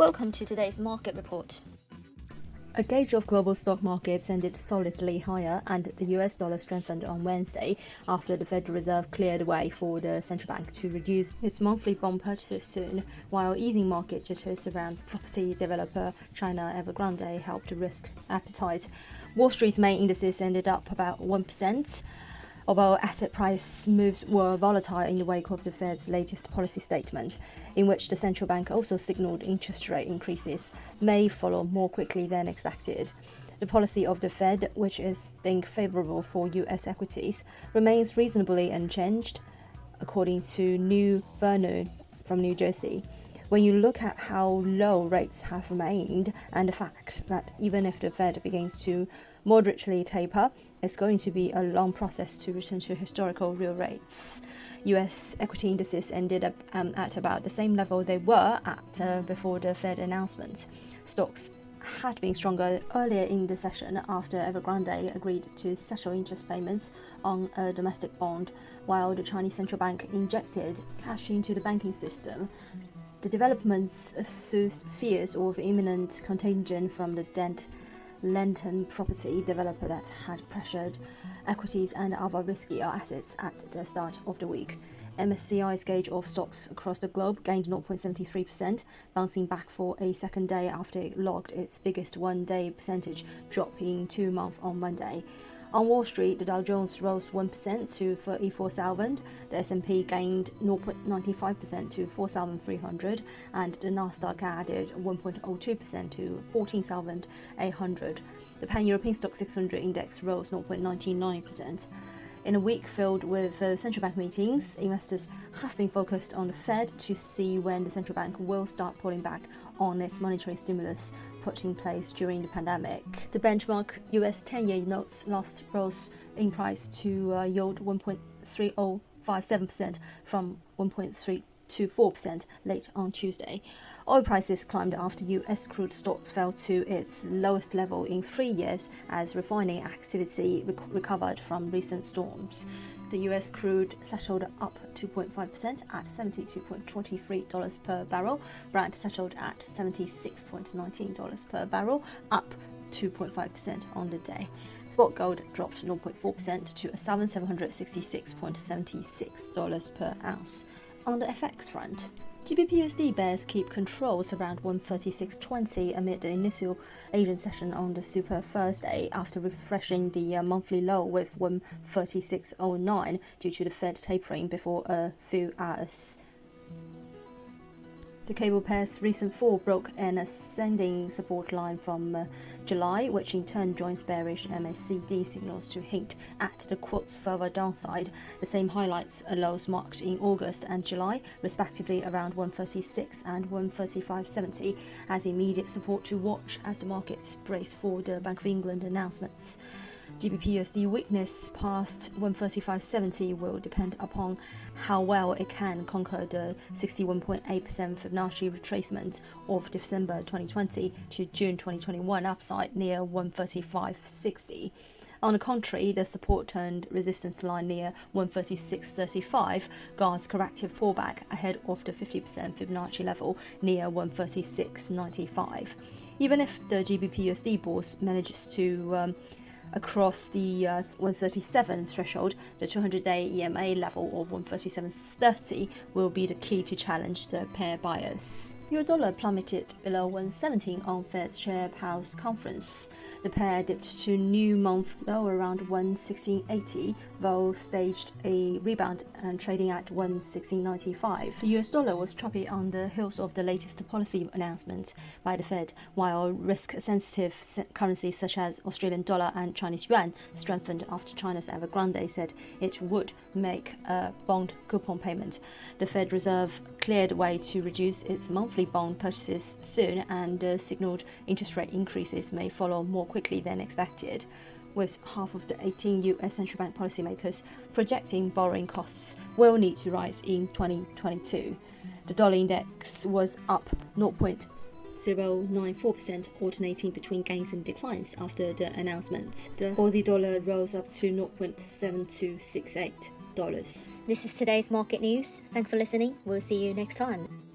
Welcome to today's market report. A gauge of global stock markets ended solidly higher, and the US dollar strengthened on Wednesday after the Federal Reserve cleared the way for the central bank to reduce its monthly bond purchases soon, while easing market jitters around property developer China Evergrande helped risk appetite. Wall Street's main indices ended up about 1%. Although asset price moves were volatile in the wake of the Fed's latest policy statement, in which the central bank also signaled interest rate increases may follow more quickly than expected. The policy of the Fed, which is deemed favorable for US equities, remains reasonably unchanged, according to New Vernon from New Jersey. When you look at how low rates have remained and the fact that even if the Fed begins to moderately taper, it's going to be a long process to return to historical real rates. US equity indices ended up at about the same level they were at before the Fed announcement. Stocks had been stronger earlier in the session after Evergrande agreed to settle interest payments on a domestic bond, while the Chinese central bank injected cash into the banking system. The developments soothed fears of imminent contagion from the debt Lenton property developer that had pressured equities and other riskier assets at the start of the week. MSCI's gauge of stocks across the globe gained 0.73%, bouncing back for a second day after it logged its biggest one-day percentage drop in 2 months on Monday. On Wall Street, the Dow Jones rose 1% to 34,000, the S&P gained 0.95% to 4,300, and the Nasdaq added 1.02% to 14,800. The Pan-European Stock 600 index rose 0.99%. In a week filled with central bank meetings, investors have been focused on the Fed to see when the central bank will start pulling back on its monetary stimulus put in place during the pandemic. The benchmark US 10-year notes rose in price to yield 1.3057% from 1.324% late on Tuesday. Oil prices climbed after US crude stocks fell to its lowest level in 3 years as refining activity recovered from recent storms. The US crude settled up 2.5% at $72.23 per barrel. Brent settled at $76.19 per barrel, up 2.5% on the day. Spot gold dropped 0.4% to $1,766.76 per ounce. On the FX front, GBP/USD bears keep controls around 136.20 amid the initial Asian session on the Super Thursday after refreshing the monthly low with 136.09 due to the Fed tapering before a few hours. The cable pair's recent fall broke an ascending support line from July, which in turn joins bearish MACD signals to hint at the quote's further downside. The same highlights lows marked in August and July, respectively around 136 and 135.70, as immediate support to watch as the markets brace for the Bank of England announcements. GBP/USD weakness past 135.70 will depend upon how well it can conquer the 61.8% Fibonacci retracement of December 2020 to June 2021 upside near 135.60. On the contrary, the support-turned resistance line near 136.35 guards corrective pullback ahead of the 50% Fibonacci level near 136.95. Even if the GBP/USD bourse manages to across the 137 threshold, the 200-day EMA level of 137.30 will be the key to challenge the pair buyers. Euro-dollar plummeted below 117 on Fed's Chairhouse conference. The pair dipped to new month low around 116.80, though staged a rebound and trading at 116.95. The US dollar was choppy on the heels of the latest policy announcement by the Fed, while risk-sensitive currencies such as Australian dollar and Chinese yuan strengthened after China's Evergrande said it would make a bond coupon payment. The Fed Reserve cleared the way to reduce its monthly bond purchases soon, and signaled interest rate increases may follow more quickly than expected, with half of the 18 US central bank policymakers projecting borrowing costs will need to rise in 2022. The dollar index was up 0.094%, alternating between gains and declines after the announcement. The Aussie dollar rose up to $0.7268. This is today's market news. Thanks for listening. We'll see you next time.